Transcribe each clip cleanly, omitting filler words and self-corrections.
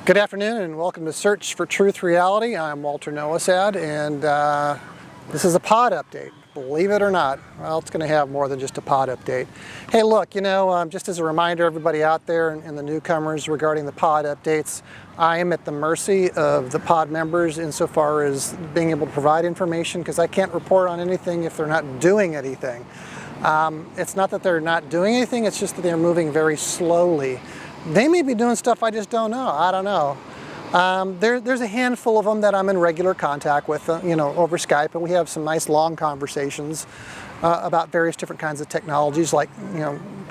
Good afternoon and welcome to Search for Truth Reality. I'm Walter Noasad, and this is a pod update. Believe it or not, well, it's going to have more than just a pod update. Hey, look, just as a reminder, everybody out there and the newcomers regarding the pod updates, I am at the mercy of the pod members insofar as being able to provide information, because I can't report on anything if they're not doing anything. It's not that they're not doing anything, it's just that they're moving very slowly. They may be doing stuff I just don't know. I don't know. There's a handful of them that I'm in regular contact with, over Skype, and we have some nice long conversations about various different kinds of technologies, like,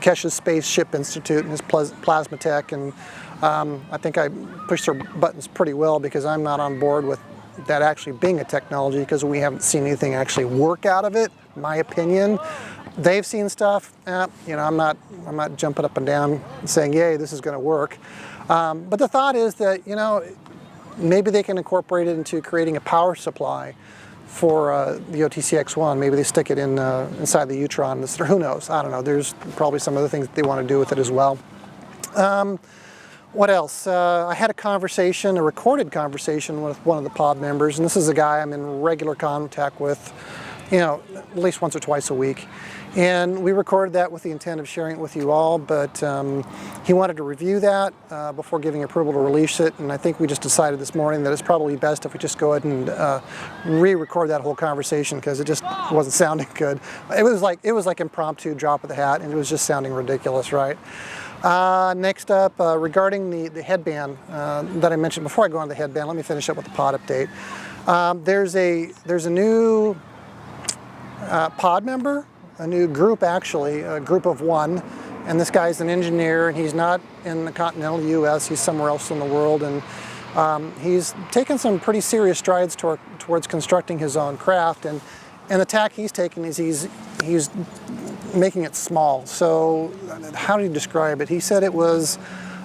Kesha's Spaceship Institute and his plasma tech, and I think I pushed their buttons pretty well, because I'm not on board with that actually being a technology, because we haven't seen anything actually work out of it, my opinion. They've seen stuff. I'm not jumping up and down and saying, "Yay, this is going to work." But the thought is that maybe they can incorporate it into creating a power supply for the OTCX-1. Maybe they stick it in inside the Utron. Who knows? I don't know. There's probably some other things that they want to do with it as well. What else? I had a recorded conversation with one of the pod members, and this is a guy I'm in regular contact with, at least once or twice a week. And we recorded that with the intent of sharing it with you all, but he wanted to review that before giving approval to release it, and I think we just decided this morning that it's probably best if we just go ahead and re-record that whole conversation, because it just wasn't sounding good. It was like impromptu drop of the hat, and it was just sounding ridiculous, right? Next up, regarding the headband that I mentioned before I go on to the headband, let me finish up with the pod update. There's a new pod member, a new group actually, a group of one, and this guy's an engineer, and he's not in the continental US, he's somewhere else in the world, and he's taken some pretty serious strides towards constructing his own craft, and the tack he's taking is he's making it small. So how did he describe it? He said it was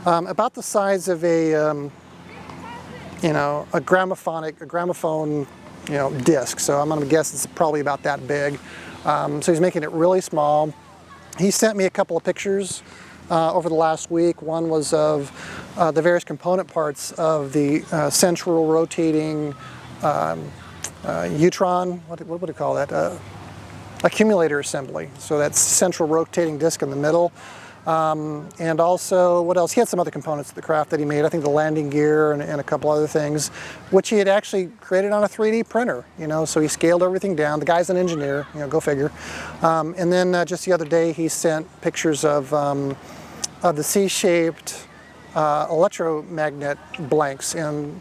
about the size of a gramophone disc. So I'm going to guess it's probably about that big. So he's making it really small. He sent me a couple of pictures over the last week. One was of the various component parts of the central rotating Utron, what would you call that? Accumulator assembly. So that's central rotating disc in the middle. And also, what else? He had some other components of the craft that he made. I think the landing gear and a couple other things, which he had actually created on a 3D printer, so he scaled everything down. The guy's an engineer, go figure. And then just the other day, he sent pictures of the C-shaped electromagnet blanks, and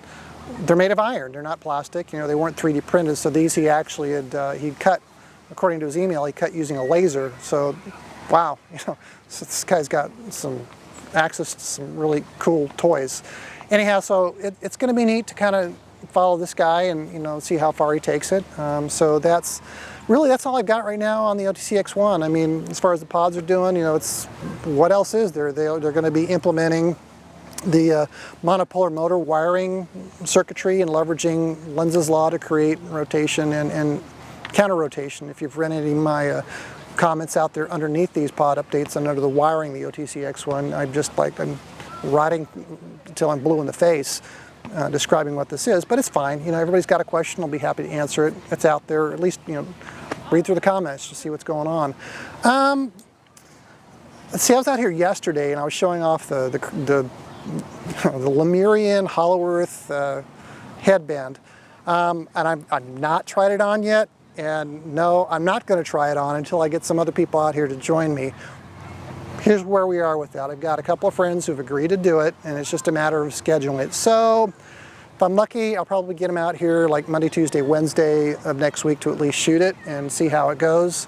they're made of iron. They're not plastic. They weren't 3D printed. So these he actually he'd cut, according to his email, he cut using a laser. So, wow, so this guy's got some access to some really cool toys. Anyhow, so it's going to be neat to kind of follow this guy and see how far he takes it. So that's all I've got right now on the OTCX-1. I mean, as far as the pods are doing, it's what else is there? They're going to be implementing the monopolar motor wiring circuitry and leveraging Lenz's law to create rotation and counter rotation. If you've read any of my comments out there underneath these pod updates and under the wiring the OTCX-1, I'm writing until I'm blue in the face describing what this is, but it's fine. Everybody's got a question, I'll be happy to answer it. It's out there, at least, read through the comments to see what's going on. Let's see, I was out here yesterday and I was showing off the Lemurian Hollow Earth headband, and I've not tried it on yet. And no, I'm not going to try it on until I get some other people out here to join me. Here's where we are with that. I've got a couple of friends who've agreed to do it, and it's just a matter of scheduling it. So if I'm lucky, I'll probably get them out here like Monday, Tuesday, Wednesday of next week to at least shoot it and see how it goes.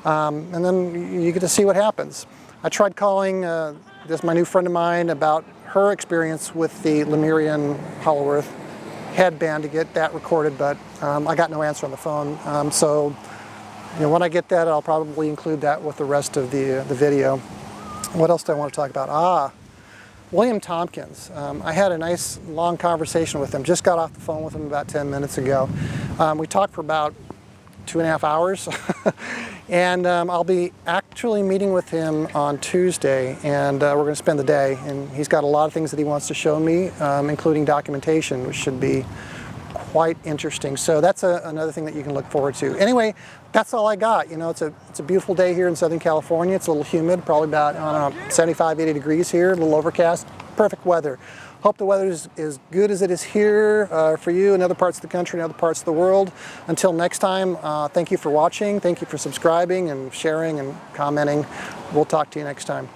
And then you get to see what happens. I tried calling my new friend of mine about her experience with the Lemurian Hollow Earth headband to get that recorded, but I got no answer on the phone. So when I get that, I'll probably include that with the rest of the video. What else do I want to talk about? William Tompkins. I had a nice long conversation with him. Just got off the phone with him about 10 minutes ago. We talked for about 2.5 hours. And I'll be actually meeting with him on Tuesday, and we're going to spend the day. And he's got a lot of things that he wants to show me, including documentation, which should be quite interesting. So that's another thing that you can look forward to. Anyway, that's all I got. You know, it's a beautiful day here in Southern California. It's a little humid, probably about, I don't know, 75, 80 degrees here, a little overcast. Perfect weather. Hope the weather is as good as it is here for you in other parts of the country and other parts of the world. Until next time, thank you for watching. Thank you for subscribing and sharing and commenting. We'll talk to you next time.